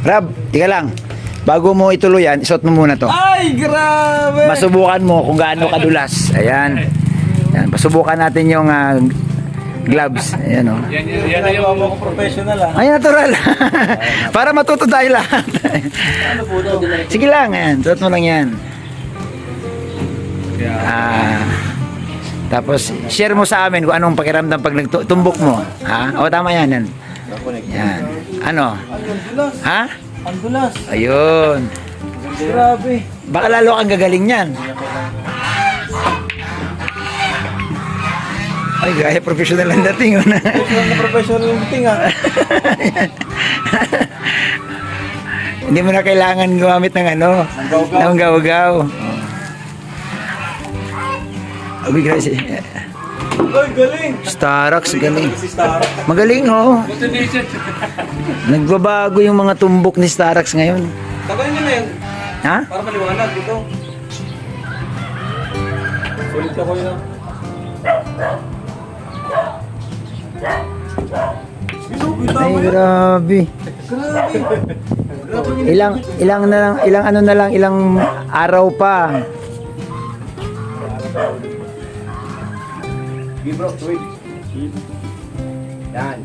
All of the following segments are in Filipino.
Rab, tika lang. Bago mo ituloy yan, isuot mo muna to. Ay, grabe! Masubukan mo kung gaano kadulas. Ayan. Ayan. Pasubukan natin yung gloves. Ayan o. Yan na yung mga professional ah. Ay, natural. Para matuto tayo lahat. Ano po ito? Sige lang, ayan. Suot mo lang yan. Tapos, share mo sa amin kung anong pakiramdam pag nagtumbok mo. Ha? O, tama yan. Yan. Yan. Ano? Ang dulas. Ha? Ang dulas. Ayun. Grabe. Baka lalo kang gagaling yan. Ay, gaya professional ang dating. Professional yung ting ah. Hindi mo na kailangan gumamit ng ano, ng gaw-gaw. Uy, grabe. Ay, galing. Starrox, galing. Si Starrock. Magaling, oh. Nagbabago yung mga tumbok ni Starrox ngayon. Tagalin nyo na yun. Ha? Para maliwanag dito. Sulit ako yun ah. Ay, grabe. Ilang araw pa. Give bro, wait. Yan.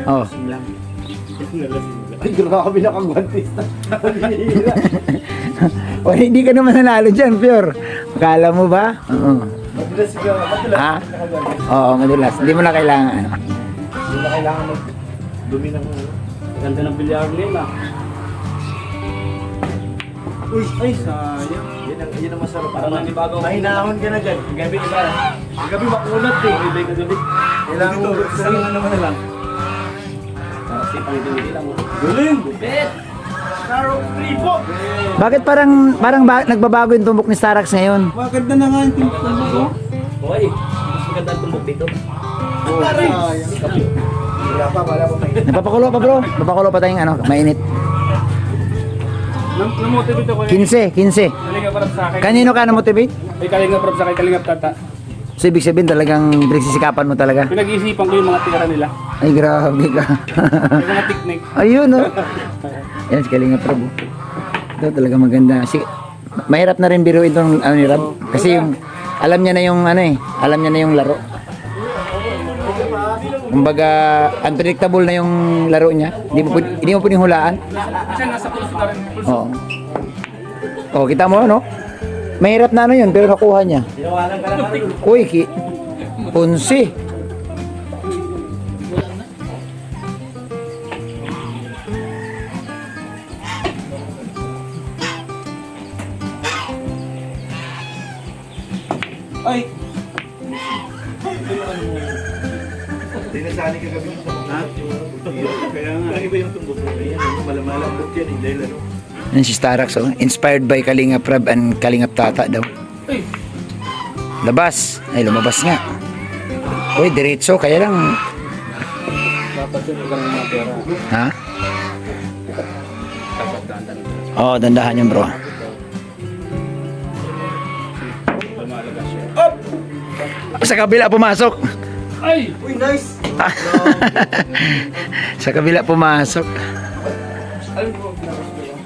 Oh. Ay, grabe na kang guantista. O, hindi ka naman nanalo dyan, Pure. Akala mo ba? Oo. Madulas ka, madulas. Ha? Oo, madulas. Hindi mo na kailangan. Ano. Hindi na kailangan mag-dumi ng ano. Ganda ng bilyar nila. Uy, ay sayang. Yan ang masarap. Parang nanibagaw. Mahinahon ka na dyan. Gabi ka. Gabi makunat eh. Gabi ka gabi. Kailangan mo. Isang naman na lang. Sipang ito nila mo. Galing! Bet! Starrock 3 po! Bakit parang nagbabago yung tumbok ni Starrox ngayon? Maganda na nga yung tumbok ko. Okay, mas maganda ang tumbok dito. Taray! Wala pa, wala pa. Napapakulo pa, bro. Napapakulo pa tayong ano, mainit. Namotivate ako 15. Kalinga parang sa akin. Kanino ka na-motivate? Ay, kalinga parang sa akin, kalinga tata. So, ibig sabihin talagang pinagsisikapan mo talaga. Pinag-iisipan ko yung mga tira nila. Ay, grabe ka. Yung mga technique. Ayun, oh. Yan, si Kalinga Prab. Oh. Ito talaga maganda. Mahirap na rin biro itong ano ni Rab. Kasi yung, alam niya na yung ano eh. Alam niya na yung laro. Kumbaga, unpredictable na yung laro niya. Hindi mo pwedeng hulaan. Kasi nasa pulso na rin. Oo. Oh, kita mo, no? Mahirap na ano yun, pero nakuha niya. Tinawanan ka naman. Uy, punsi. Ay! Tinasali ka gabi ng tumbok. Ha? Kaya nga. Iba yung tumbok mo. Ayan, malamalambot yan. Hindi dahil ano. Yan si Starrox, oh. Inspired by Kalinga Prab and Kalinga Tata daw. Ay! Labas. Ay, lumabas nga. Uy, diretso. Kaya lang. Dapat yun, ikaw ng mga pera. Ha? Dapat dandan. Oo, dandahan yan, bro. Lumalagas siya. Sa kabila pumasok. Ay! Uy, nice! Sa kabila pumasok. Alam ko, pinabas ko yun.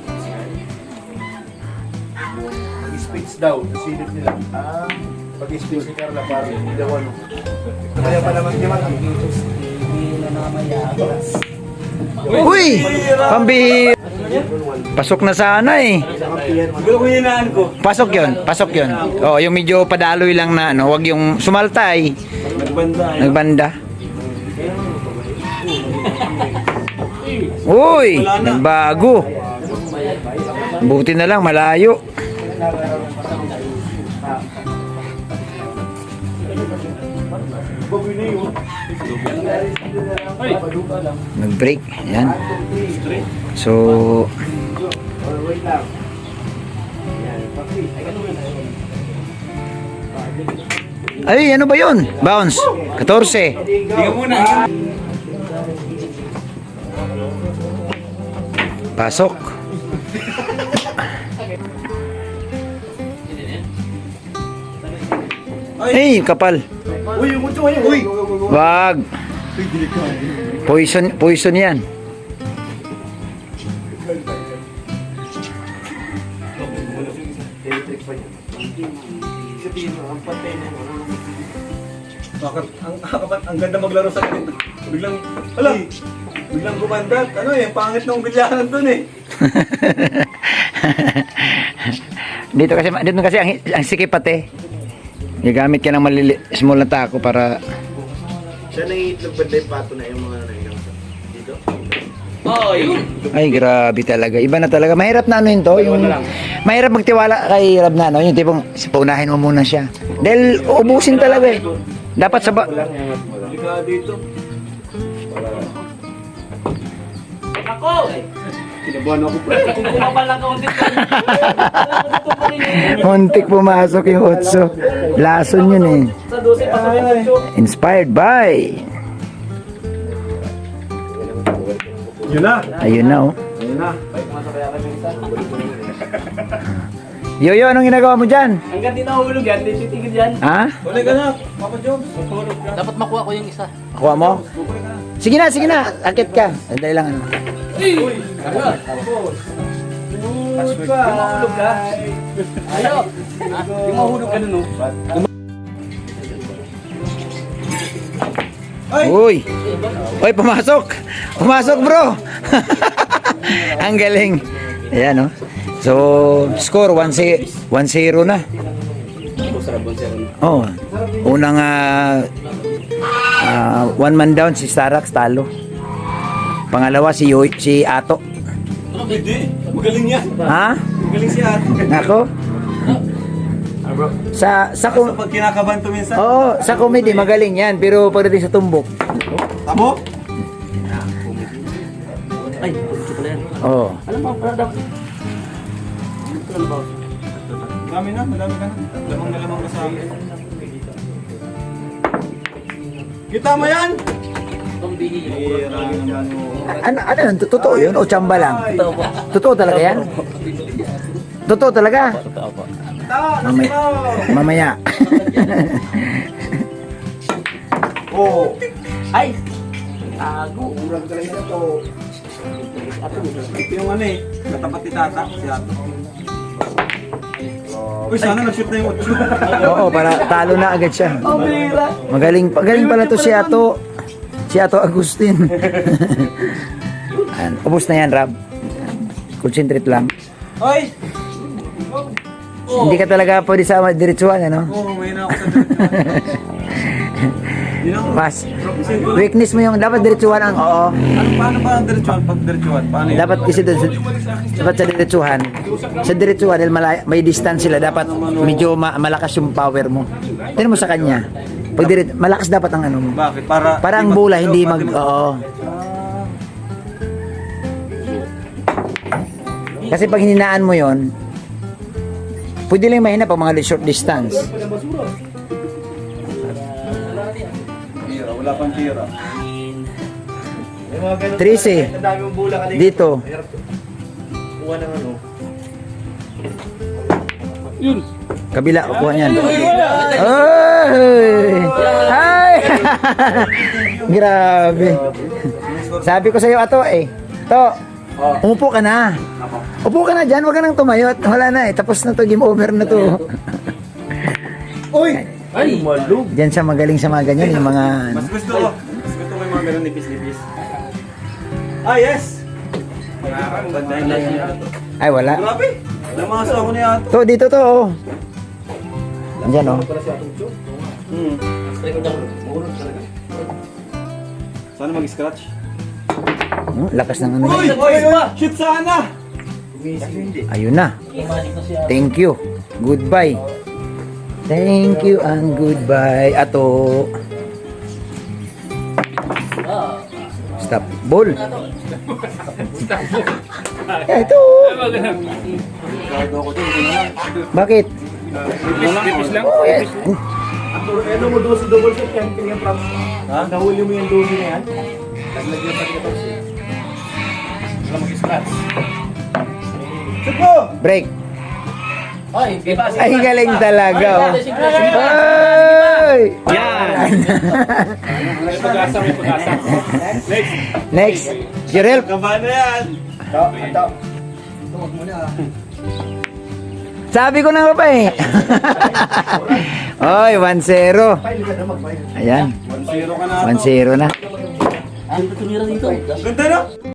Speech daw. Silip nila. Pag-speech si Carla parang hindi daw ano. Kaya pa naman di man. Uy! Pambihira. Pasok na sana eh. Siguro ko hinaan ko. Pasok yon, pasok yon. Oh, yung medyo padaloy lang na ano, wag yung sumaltay. Nagbanda. Nagbanda. Uy, nagbago. Buti na lang malayo. Nag-break. Yan. So, ay, ano ba yun? Bounce. 14. Hindi ka muna. Pasok. Ay, kapal. Uy, yung mucho ngayon. Uy! Wag. Poison yan. Bakit? Ang ganda maglaro sa ganito. Biglang gumandat. Ano eh, pangit ng bilyaran dun eh. Dito kasi ang sikipat eh. Gagamit ka ng small na tako para Siya nangiitlog ba yung pato na yung mga nangyayang dito? ay grabe talaga. Iba na talaga. Mahirap na ano yun to. Yung, mahirap magtiwala kay Rab na ano. Yung tipong paunahin mo muna siya. Dahil ubusin talaga eh. Dapat sa Halika dito. Ako! Kinabahan ako pre. Kung kumapala ka ulit muntik pumasok yung otso. Lason yun eh. sa 12 pa sa 8. Inspired by. Yun na. Ayun na oh. Yun na. Yoyo, anong ginagawa mo dyan? Hanggang di nahulog yan, di titigil yan. Ha? Tuloy ka na. Papa Jobs. Dapat makuha ko yung isa. Kuha mo? Sige na. Akit ka. Sandali lang ano. Di mahulog ka. Ayaw. Di mahulog ka nun, no? Uy! Uy, pumasok! Pumasok, bro! Ang galing. Ayan, oh. So, score 1-0 na. Oh, unang one man down si Sarax talo. Pangalawa si Ato. Hindi. Magaling yan. Ha? Magaling si Ato. Nako. Sa Kaso pag kinakabahan to minsan. Oo, sa comedy magaling yan, pero pagdating sa tumbok. Tamo? Ay, ito pala yan. Oh. Alam mo, parang dapat. Madami ka na. Lamang na lamang ka sa akin. Kita mo yan? Itong bihili. Ano yun? Totoo yun o tsamba lang? Totoo talaga yan? Totoo talaga? Mamaya. Oo. Ay! Tago. Urang talaga na to. Ito yung ano eh. Katapat ni Tata. Si Ato. Uy, sana nag-shoot na yung 8. Oo, para talo na agad siya. Ang bihira. Magaling pala to si Ato. Si Ato Agustin. Ayan, ubos na yan, Rab. Concentrate lang. Hoy! Hindi ka talaga pwede sa diretsuhan, ano? Oo, may na ako sa diretsuhan. Yun ang... Pas. Weakness mo yung dapat diretsuhan ang oo. Paano ba ang diretsuhan? Pag diretsuhan, paano yun? Dapat kasi dapat sa diretsuhan. Sa diretsuhan dahil may distance sila, dapat medyo malakas yung power mo. Tingnan mo sa kanya. Pag malakas dapat ang ano mo. Bakit? Para ang bola hindi mag oo. Kasi pag hininaan mo yon, pwede lang mahina pag mga short distance. Tira, wala pang tira. 13. Ang dami mong bula kanina. Dito. Kuha ng ano. Kabila, kuha niyan. Ay! Ay! Grabe. Sabi ko sa iyo, Ato, To, umupo ka na. Upo ka na dyan, huwag ka nang tumayo at wala na tapos na to, game over na to. Uy! Ay! Malug. Diyan sa magaling sa mga ganyan, yung mga ano. Mas gusto ko. Mas gusto ko yung mga ganun nipis-nipis. Ah, yes! Bandahin lang yung Ato. Ay, wala. Grabe! Namaso ako ni Ato. To, dito to, oh. Diyan, oh. Sana mag-scratch. Lakas ng ano. Uy! Uy! Shoot sana! Ayun na. Thank you. Goodbye. Thank you and goodbye. Ato. Stop. Ball. Ito. Bakit? Nipis lang? Oh, yes. Ano mo doon si double shot yan? Tingnan from... Ha? Nahuli mo yung dosi na yan? Naglagyan pa dito. Wala mag-scratch. Shoot mo! Break. Ay, di ba? Ay, galing talaga. Oh. Oy! Yan. May pag-asa, may pag-asa. Next. Next. Jirel. Kabahan na yan. Ito. Sabi ko na nga pa eh. Oy, 1-0. Ayan. 1-0 ka na. 1-0 na. Ang tumira dito. Ganda na.